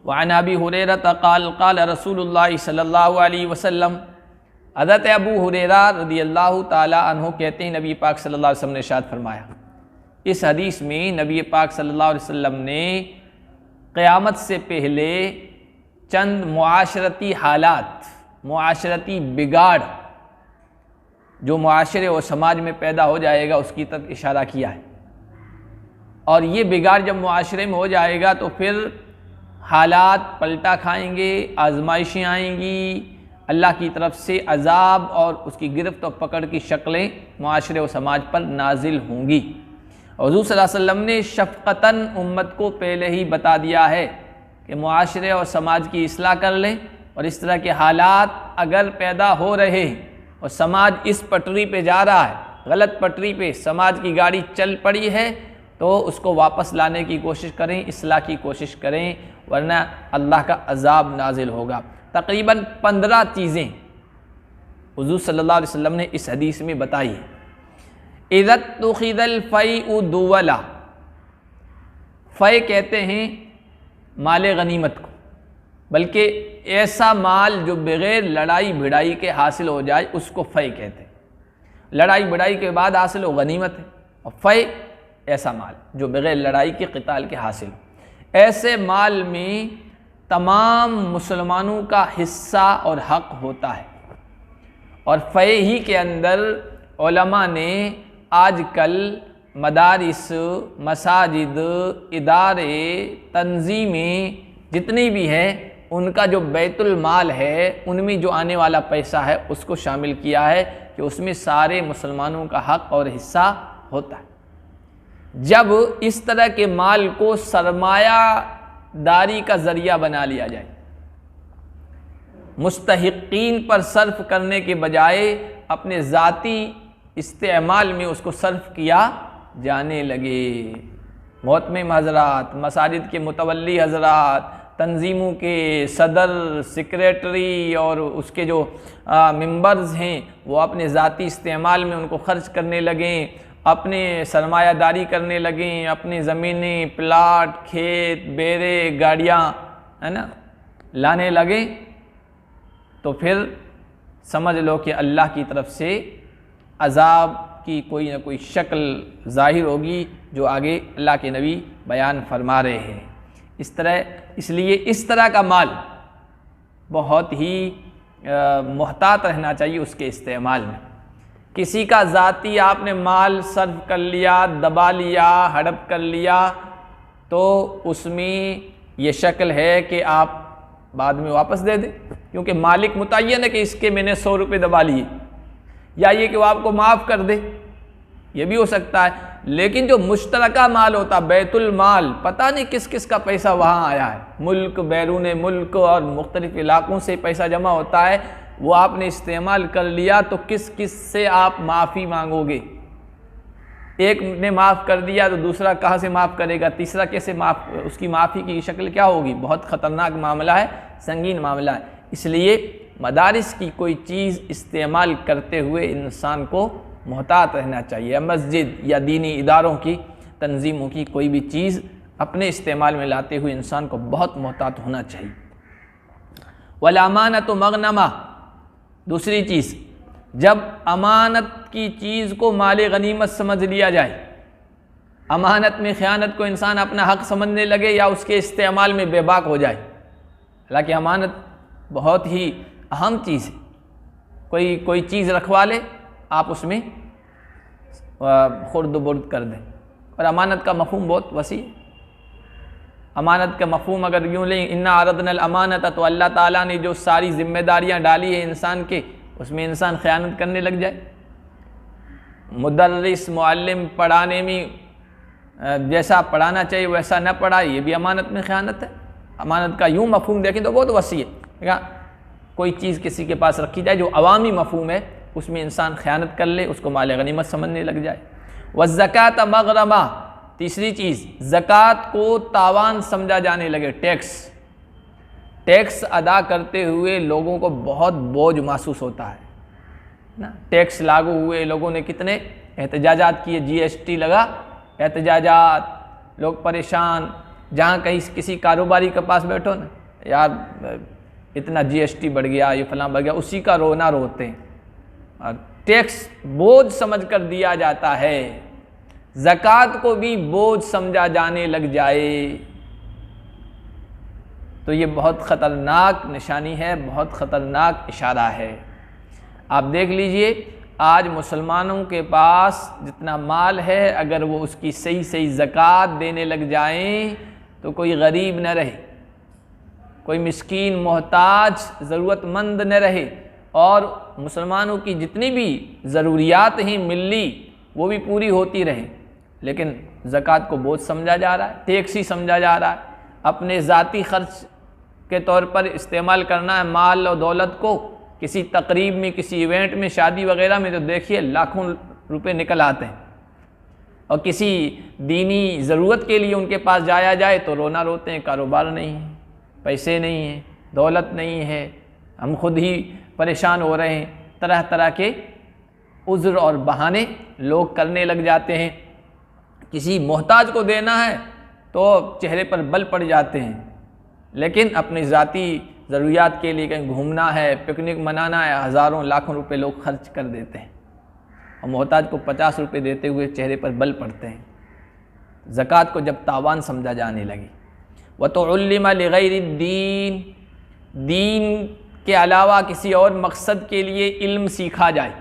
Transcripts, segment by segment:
One अबी हुरैरा क़ाल क़ाल रसूलुल्लाह सल्लल्लाहु अलैहि वसल्लम, हज़रत अबू हुरैरा रज़ियल्लाहु ताला अन्हु कहते हैं नबी पाक सल्लल्लाहु अलैहि वसल्लम ने इरशाद फरमाया। इस हदीस में नबी पाक सल्लल्लाहु अलैहि वसल्लम ने क़यामत से पहले चंद मुआशरती हालात, मुआशरती बिगाड़ जो मुआशरे और समाज में पैदा हो जाएगा उसकी तरफ इशारा किया है। और ये बिगाड़ जब मुआशरे में हो जाएगा तो फिर हालात पलटा खाएंगे, आजमाइशें आएंगी, अल्लाह की तरफ से अजाब और उसकी गिरफ्त और पकड़ की शक्लें मुआशरे और समाज पर नाजिल होंगी। हुज़ूर सल्लल्लाहु अलैहि वसल्लम ने शफ़क़तन उम्मत को पहले ही बता दिया है कि मुआशरे और समाज की इस्लाह कर लें, और इस तरह के हालात अगर पैदा हो रहे हैं और समाज इस पटरी पे जा रहा है, गलत पटरी पे समाज की गाड़ी चल पड़ी है, तो उसको वापस लाने की कोशिश करें, इस्लाह की कोशिश करें, वरना अल्लाह का अजाब नाजिल होगा। तकरीबन 15 चीज़ें हुज़ूर सल्लल्लाहु अलैहि वसल्लम ने इस हदीस में बताई है। इज़त तुखिदल फ़ैउ दुवला, फ़ै कहते हैं माल गनीमत को, बल्कि ऐसा माल जो बग़ैर लड़ाई भिड़ाई के हासिल हो जाए उसको फ़ै कहते हैं। लड़ाई भिड़ाई के बाद हासिल हो गनीमत है, और फ़ै ऐसा माल जो बग़ैर लड़ाई के क़िताल के हासिल हो। ऐसे माल में तमाम मुसलमानों का हिस्सा और हक़ होता है। और फ़ै ही के अंदर उलमा ने आजकल मदारिस, मसाजिद, इदारे, तंजीमें जितनी भी हैं, उनका जो बैतुल माल है उनमें जो आने वाला पैसा है उसको शामिल किया है कि उसमें सारे मुसलमानों का हक़ और हिस्सा होता है। जब इस तरह के माल को सरमायादारी का ज़रिया बना लिया जाए, मुस्तहिक़ीन पर सर्फ करने के बजाय अपने ज़ाती इस्तेमाल में उसको सर्फ किया जाने लगे, मोहतमिम हज़रात, मसाजिद के मुतवल्ली हज़रात, तंजीमों के सदर, सेक्रेटरी और उसके जो मेंबर्स हैं वो अपने ज़ाती इस्तेमाल में उनको ख़र्च करने लगें, अपने सरमायादारी करने लगें, अपनी ज़मीनें, प्लाट, खेत, बेरे, गाड़ियाँ, है ना, लाने लगें, तो फिर समझ लो कि अल्लाह की तरफ से अज़ाब की कोई ना कोई शक्ल ज़ाहिर होगी, जो आगे अल्लाह के नबी बयान फरमा रहे हैं। इसलिए इस तरह का माल बहुत ही मुहतात रहना चाहिए उसके इस्तेमाल में। किसी का ज़ाती आपने माल सर्फ कर लिया, दबा लिया, हड़प कर लिया, तो उसमें ये शक्ल है कि आप बाद में वापस दे दें, क्योंकि मालिक मुतय्यन है कि इसके मैंने 100 रुपये दबा लिए, या ये कि वो आपको माफ़ कर दे, ये भी हो सकता है। लेकिन जो मुश्तरका माल होता, बैतुल माल, पता नहीं किस किस का पैसा वहाँ आया है, मुल्क, बैरून मुल्क और मुख्तलिफ इलाक़ों से पैसा जमा होता है, वो आपने इस्तेमाल कर लिया, तो किस किस से आप माफ़ी मांगोगे? एक ने माफ़ कर दिया तो दूसरा कहाँ से माफ़ करेगा, तीसरा कैसे उसकी माफ़ी की शक्ल क्या होगी? बहुत ख़तरनाक मामला है, संगीन मामला है। इसलिए मदारिस की कोई चीज़ इस्तेमाल करते हुए इंसान को मोहतात रहना चाहिए। मस्जिद या दीनी इदारों की, तंजीमों की कोई भी चीज़ अपने इस्तेमाल में लाते हुए इंसान को बहुत मोहतात होना चाहिए। वल अमानत मगनमा, दूसरी चीज़, जब अमानत की चीज़ को माले गनीमत समझ लिया जाए, अमानत में ख़यानत को इंसान अपना हक़ समझने लगे या उसके इस्तेमाल में बेबाक हो जाए। हालांकि अमानत बहुत ही अहम चीज़ है। कोई चीज़ रखवा ले, आप उसमें खुर्द बुर्द कर दें। और अमानत का मफ़हूम बहुत वसी है। अमानत का मफ़हूम अगर यूँ लें, इन्ना अरदनल अमानत, तो अल्लाह ताला ने जो सारी ज़िम्मेदारियाँ डाली है इंसान के, उसमें इंसान ख़यानत करने लग जाए। मुदर्रिस, मुअल्लिम पढ़ाने में जैसा पढ़ाना चाहिए वैसा न पढ़ाए, ये भी अमानत में ख़यानत है। अमानत का यूँ मफ़हूम देखें तो बहुत वसी है। कोई चीज़ किसी के पास रखी जाए जो अवामी मफ़हूम है, उसमें इंसान ख़यानत कर ले, उसको माल गनीमत समझने लग जाए। वज़्ज़कात मग़रमा, तीसरी चीज़, ज़कात को तावान समझा जाने लगे। टैक्स अदा करते हुए लोगों को बहुत बोझ महसूस होता है ना। टैक्स लागू हुए, लोगों ने कितने एहतजाजात किए, GST लगा, एहतजाजात, लोग परेशान, जहाँ कहीं किसी कारोबारी के पास बैठो ना, यार इतना जीएसटी बढ़ गया, ये फलां बढ़ गया, उसी का रोना रोते हैं और टैक्स बोझ समझकर दिया जाता है। ज़कात को भी बोझ समझा जाने लग जाए तो ये बहुत ख़तरनाक निशानी है, बहुत ख़तरनाक इशारा है। आप देख लीजिए आज मुसलमानों के पास जितना माल है, अगर वो उसकी सही सही ज़कात देने लग जाएं तो कोई गरीब न रहे, कोई मिस्कीन मोहताज ज़रूरतमंद न रहे, और मुसलमानों की जितनी भी ज़रूरियात हैं मिल्ली वो भी पूरी होती रहे। लेकिन ज़कात को बोझ समझा जा रहा है, टैक्स ही समझा जा रहा है। अपने ज़ाती ख़र्च के तौर पर इस्तेमाल करना है माल और दौलत को, किसी तकरीब में, किसी इवेंट में, शादी वगैरह में तो देखिए लाखों रुपए निकल आते हैं, और किसी दीनी ज़रूरत के लिए उनके पास जाया जाए तो रोना रोते हैं, कारोबार नहीं है, पैसे नहीं हैं, दौलत नहीं है, हम खुद ही परेशान हो रहे हैं। तरह तरह के उज़्र और बहाने लोग करने लग जाते हैं। किसी मोहताज को देना है तो चेहरे पर बल पड़ जाते हैं, लेकिन अपनी ज़ाती ज़रूरियात के लिए कहीं घूमना है, पिकनिक मनाना है, हज़ारों लाखों रुपए लोग खर्च कर देते हैं, और मोहताज को 50 रुपये देते हुए चेहरे पर बल पड़ते हैं। ज़कात को जब तावान समझा जाने लगी, व तो उल्लिमा लिगैरिद्दीन, दीन के अलावा किसी और मकसद के लिए इल्म सीखा जाए,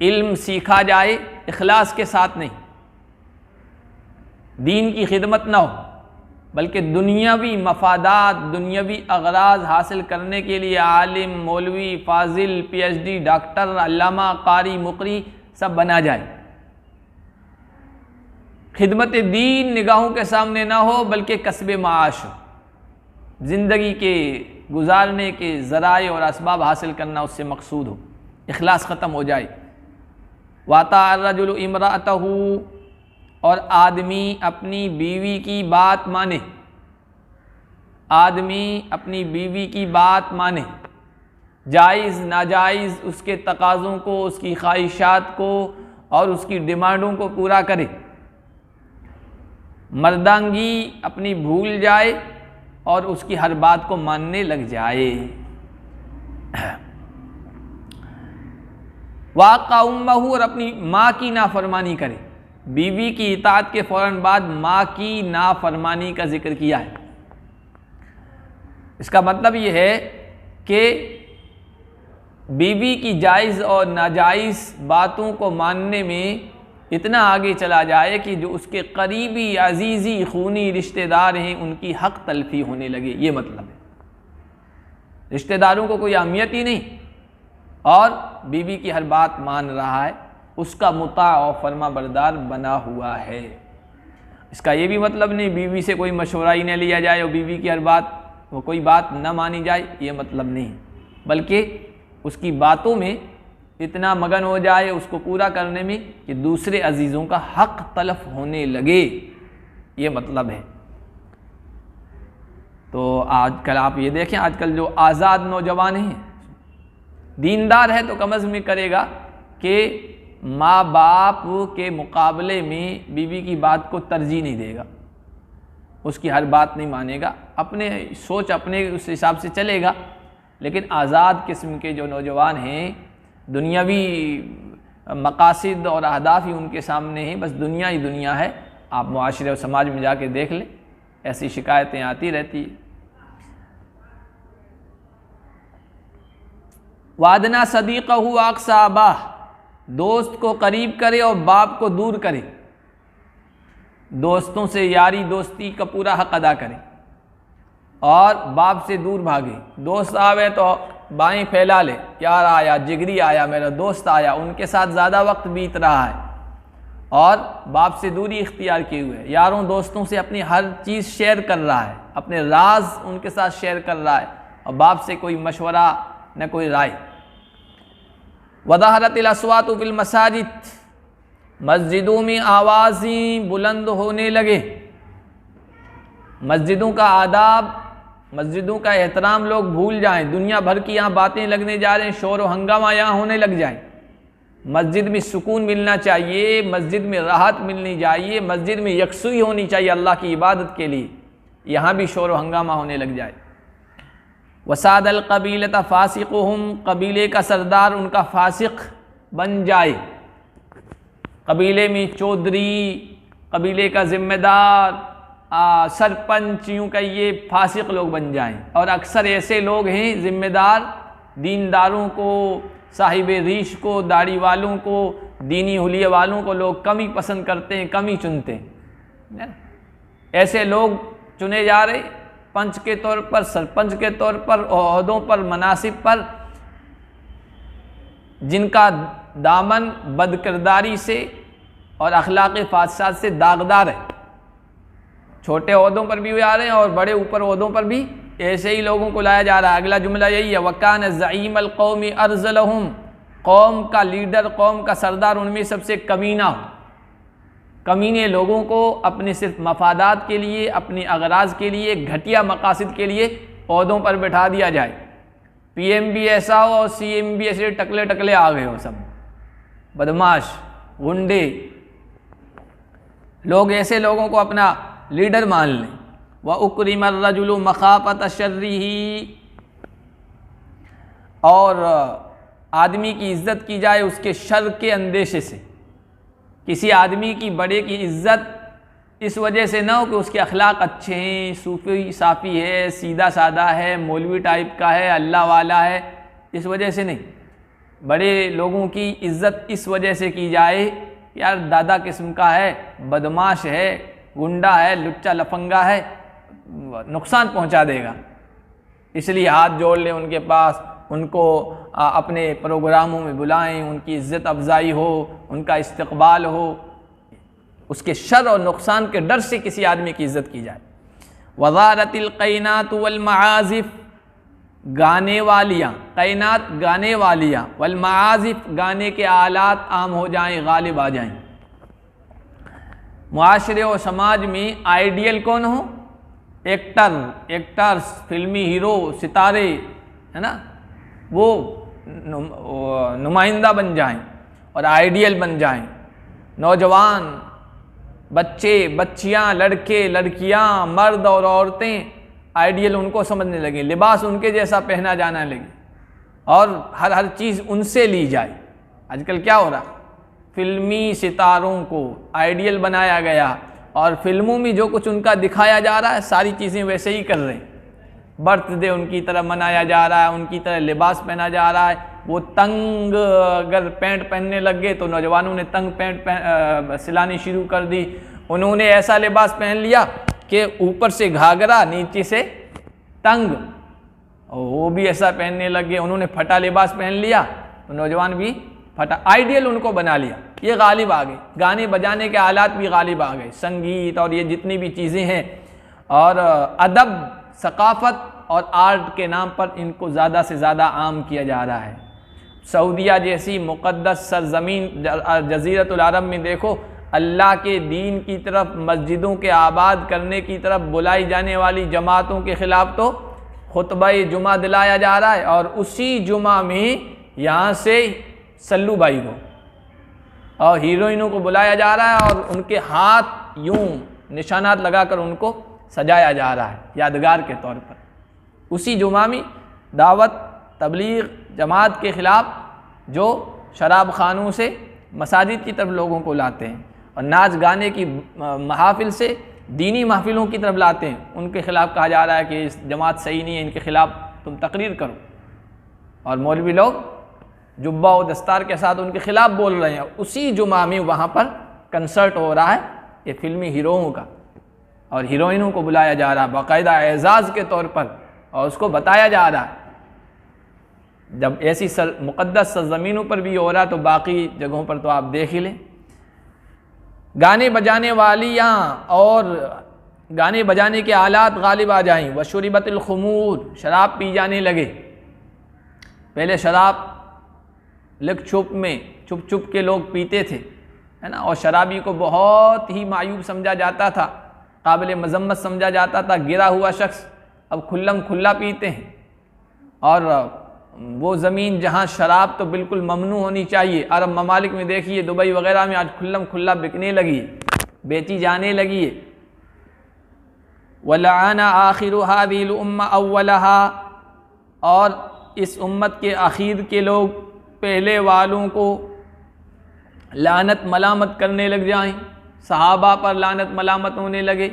इल्म सीखा जाए इखलास के साथ नहीं, दीन की खिदमत ना हो, बल्कि दुनियावी मफादात, दुनियावी अगराज हासिल करने के लिए आलिम, मौलवी, फाजिल, पीएचडी, डॉक्टर, अल्लामा, कारी, मुकरी सब बना जाए। खिदमत दीन निगाहों के सामने ना हो, बल्कि कसब माश हो, ज़िंदगी के गुजारने के ज़राए और असबाब हासिल करना उससे मकसूद हो, इखलास ख़त्म हो जाए। वाता अर्रजुलु इमराअतहु, और आदमी अपनी बीवी की बात माने, आदमी अपनी बीवी की बात माने, जायज़ नाजायज़ उसके तकाज़ों को, उसकी ख्वाहिशात को और उसकी डिमांडों को पूरा करे। मर्दांगी अपनी भूल जाए और उसकी हर बात को मानने लग जाए। वाक़ा उम्महु, और अपनी माँ की नाफरमानी करे। बीवी की इताअत के फ़ौरन बाद माँ की नाफरमानी का जिक्र किया है। इसका मतलब ये है कि बीवी की जायज़ और नाजायज़ बातों को मानने में इतना आगे चला जाए कि जो उसके करीबी अजीज़ी खूनी रिश्तेदार हैं उनकी हक़ तलफ़ी होने लगे। ये मतलब है, रिश्तेदारों को कोई अहमियत ही नहीं और बीवी की हर बात मान रहा है, उसका मुता और फर्मा बरदार बना हुआ है। इसका ये भी मतलब नहीं बीवी से कोई मशवरा ही न लिया जाए और बीवी की हर बात वो कोई बात न मानी जाए, ये मतलब नहीं, बल्कि उसकी बातों में इतना मगन हो जाए उसको पूरा करने में कि दूसरे अजीज़ों का हक़ तलफ होने लगे, ये मतलब है। तो आजकल आप ये देखें, आजकल जो आज़ाद नौजवान हैं, दीनदार है तो कम अज़ में करेगा कि माँ बाप के मुकाबले में बीवी की बात को तरजीह नहीं देगा, उसकी हर बात नहीं मानेगा, अपने सोच अपने उस हिसाब से चलेगा। लेकिन आज़ाद किस्म के जो नौजवान हैं, दुनियावी मकासिद और अहदाफ ही उनके सामने हैं, बस दुनिया ही दुनिया है। आप मुआशरे और समाज में जाके देख लें, ऐसी शिकायतें आती रहती है। वादना सदीक़हु अक़सा अबाह, दोस्त को करीब करे और बाप को दूर करे, दोस्तों से यारी दोस्ती का पूरा हक़ अदा करे और बाप से दूर भागे। दोस्त आवे तो बाएं फैला ले, यार आया, जिगरी आया, मेरा दोस्त आया, उनके साथ ज़्यादा वक्त बीत रहा है और बाप से दूरी इख्तियार किए हुए है। यारों दोस्तों से अपनी हर चीज़ शेयर कर रहा है, अपने राज उनके साथ शेयर कर रहा है और बाप से कोई मशवरा न कोई राय। वज़हरतिल अस्वातु फिल मसाजिद, मस्जिदों में आवाज़ें बुलंद होने लगे, मस्जिदों का आदाब, मस्जिदों का एहतराम लोग भूल जाएं, दुनिया भर की यहाँ बातें लगने जा रहे हैं, शोर व हंगामा यहाँ होने लग जाए। मस्जिद में सुकून मिलना चाहिए, मस्जिद में राहत मिलनी चाहिए, मस्जिद में यकसुई होनी चाहिए अल्लाह की इबादत के लिए, यहाँ भी शोर व हंगामा होने लग जाए। वसाद अल कबीलत फ़ासिक़ुहुम, कबीले का सरदार उनका फ़ासिक़ बन जाए, कबीले में चौधरी, कबीले का ज़िम्मेदार, सरपंच, यूँ कहिए फ़ासिक़ लोग बन जाएं। और अक्सर ऐसे लोग हैं ज़िम्मेदार, दीनदारों को, साहिब रीश को, दाढ़ी वालों को, दीनी हुलिये वालों को लोग कम ही पसंद करते हैं, कम ही चुनते हैं। ऐसे लोग चुने जा रहे पंच के तौर पर, सरपंच के तौर पर, ओहदों पर, मनासिब पर, जिनका दामन बदकिरदारी से और अखलाक फासाद से दागदार है। छोटे ओहदों पर भी आ रहे हैं और बड़े ऊपर ओहदों पर भी ऐसे ही लोगों को लाया जा रहा है। अगला जुमला यही है, वकान ज़ईम अल कौमी अर्ज़लहुम, कौम का लीडर, कौम का सरदार उनमें सबसे कमीना हो। कमीने लोगों को अपने सिर्फ मफादात के लिए, अपने अगराज के लिए, घटिया मकासद के लिए ओहदों पर बैठा दिया जाए। PM भी ऐसा हो और CM भी ऐसे टकले टकले आ गए हो, सब बदमाश, गुंडे लोग, ऐसे लोगों को अपना लीडर मान लें। व उक्रिमर रजुलु मखाफत शर्रिही, और आदमी की इज़्ज़त की जाए उसके शर के अंदेशे से। किसी आदमी की, बड़े की इज़्ज़त इस वजह से ना हो कि उसके अखलाक अच्छे हैं, सूफ़ी साफ़ी है, सीधा सादा है, मौलवी टाइप का है, अल्लाह वाला है, इस वजह से नहीं। बड़े लोगों की इज़्ज़त इस वजह से की जाए, यार दादा किस्म का है, बदमाश है, गुंडा है, लुच्चा लफंगा है, नुकसान पहुंचा देगा, इसलिए हाथ जोड़ लें उनके पास, उनको अपने प्रोग्रामों में बुलाएं, उनकी इज़्ज़त अफजाई हो, उनका इस्तकबाल हो, उसके शर और नुकसान के डर से किसी आदमी की इज़्ज़त की जाए। वज़ारतिल क़ैनात वल मआज़िफ़, गाने वालियाँ, कैनात गाने वालियाँ, वल मआज़िफ़ गाने के आलात आम हो जाएं, गालिब आ जाएं। मुआशरे और समाज में आइडियल कौन हो? एक्टर्स, फिल्मी हीरो, सितारे, है ना, वो नुमाइंदा बन जाएं और आइडियल बन जाएं। नौजवान, बच्चे, बच्चियां, लड़के, लड़कियां, मर्द और औरतें आइडियल उनको समझने लगे, लिबास उनके जैसा पहना जाना लगे और हर चीज़ उनसे ली जाए। आजकल क्या हो रहा, फिल्मी सितारों को आइडियल बनाया गया और फिल्मों में जो कुछ उनका दिखाया जा रहा है सारी चीज़ें वैसे ही कर रहे हैं। बर्थडे उनकी तरह मनाया जा रहा है, उनकी तरह लिबास पहना जा रहा है। वो तंग अगर पैंट पहनने लग गए तो नौजवानों ने तंग पैंट सिलानी शुरू कर दी। उन्होंने ऐसा लिबास पहन लिया कि ऊपर से घाघरा, नीचे से तंग, और वो भी ऐसा पहनने लग गए। उन्होंने फटा लिबास पहन लिया तो नौजवान भी फटा, आइडियल उनको बना लिया। ये गालिब आ गए, गाने बजाने के आलात भी गालिब आ गए, संगीत और ये जितनी भी चीज़ें हैं, और अदब, सकाफ़त और आर्ट के नाम पर इनको ज़्यादा से ज़्यादा आम किया जा रहा है। सऊदिया जैसी मुक़द्दस सरज़मीन जज़ीरतुल अरब में देखो, अल्लाह के दीन की तरफ, मस्जिदों के आबाद करने की तरफ बुलाई जाने वाली जमातों के ख़िलाफ़ तो खुतबा जुमा दिलाया जा रहा है, और उसी जुमा में यहाँ से सल्लू भाई को और हीरोइनों को बुलाया जा रहा है और उनके हाथ यूं निशानात लगाकर उनको सजाया जा रहा है यादगार के तौर पर। उसी जुमा में दावत, तबलीग, जमात के ख़िलाफ़ जो शराब खानों से मसाजिद की तरफ लोगों को लाते हैं और नाच गाने की महफिल से दीनी महफिलों की तरफ लाते हैं, उनके ख़िलाफ़ कहा जा रहा है कि इस जमात सही नहीं है, इनके ख़िलाफ़ तुम तकरीर करो। और मौलवी लोग जुब्बा और दस्तार के साथ उनके ख़िलाफ़ बोल रहे हैं। उसी जुमा में वहाँ पर कंसर्ट हो रहा है ये फिल्मी हीरोओं का, और हीरोइनों को बुलाया जा रहा है बाकायदा एजाज़ के तौर पर, और उसको बताया जा रहा है। जब ऐसी मुक़द्दस सरज़मीनों पर भी हो रहा तो बाकी जगहों पर तो आप देख ही लें। गाने बजाने वालियाँ और गाने बजाने के आलात गालिब आ जाएं। वशुरिबतिल खुमूर, शराब पी जाने लगे। पहले शराब लग छुप में, छुप छुप के लोग पीते थे, है ना, और शराबी को बहुत ही मायूब समझा जाता था, काबिल मजम्मत समझा जाता था, गिरा हुआ शख्स। अब खुल्लम खुल्ला पीते हैं और वो ज़मीन जहाँ शराब तो बिल्कुल ममनू होनी चाहिए। अरब ममालिक में देखिए, दुबई वगैरह में आज खुल्लम खुल्ला बिकने लगी है, बेची जाने लगी है। वलआना आखिरु हादिल उम्मा अव्वलहा, और इस उम्मत के आखिर के लोग पहले वालों को लानत मलामत करने लग जाएं, सहाबा पर लानत मलामत होने लगे।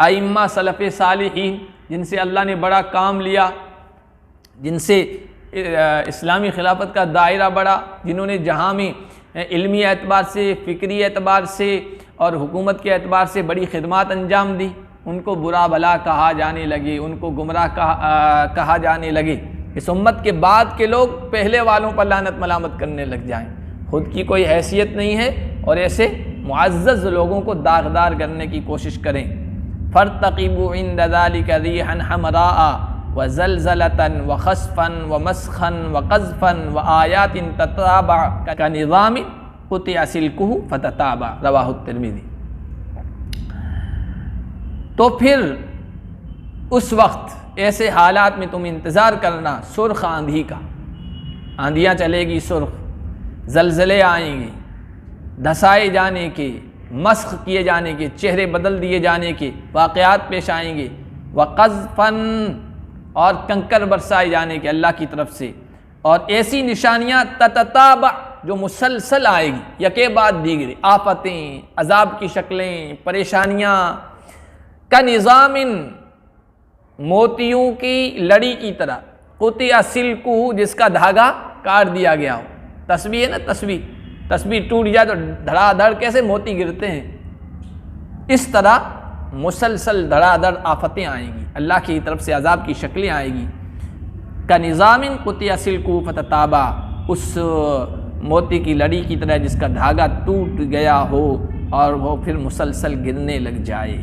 आइम्मा सलफ़ सालिहीन, जिनसे अल्लाह ने बड़ा काम लिया, जिनसे इस्लामी खिलाफत का दायरा बढ़ा, जिन्होंने जहाँ में इल्मी एतबार से, फ़िक्री एतबार से और हुकूमत के एतबार से बड़ी खिदमत अंजाम दी, उनको बुरा भला कहा जाने लगे, उनको गुमराह कहा जाने लगे। इस उम्मत के बाद के लोग पहले वालों पर लानत मलामत करने लग जाएं, खुद की कोई हैसियत नहीं है और ऐसे मुअज़्ज़ज़ लोगों को दागदार करने की कोशिश करें। फ़र्तक़िबू इंद ज़ालिका रिहन हमराआ व ज़लज़लतन व खस्फ़न व मस्ख़न व क़ज़फ़न व आयातिन तताबा का निज़ामिन क़ुतिअ सिल्कुहु फ़तताबा, रवाहु तिर्मिज़ी। तो फिर उस वक्त ऐसे हालात में तुम इंतज़ार करना सुर्ख आंधी का, आंधियाँ चलेगी सुर्ख, ज़लज़ले आएंगे, धसाए जाने के, मस्ख किए जाने के, चेहरे बदल दिए जाने के वाक़यात पेश आएंगे। व क़ज़फ़न, और कंकर बरसाए जाने के अल्लाह की तरफ से, और ऐसी निशानियाँ ततताबा, जो मुसलसल आएगी यके बाद दीगरे, आफतें, अजाब की शक्लें, परेशानियाँ, का निज़ामिन, मोतियों की लड़ी की तरह, क़ुतिअ सिल्कुहु, जिसका धागा काट दिया गया हो। तस्बीह है ना, तस्बीह टूट जाए तो धड़ाधड़ कैसे मोती गिरते हैं, इस तरह मुसलसल धड़ाधड़ आफतें आएंगी, अल्लाह की तरफ से अजाब की शक्लें आएगी। का निज़ामिन क़ुतिअ सिल्कुहु फ़तताबा, उस मोती की लड़ी की तरह जिसका धागा टूट गया हो और वो फिर मुसलसल गिरने लग जाए।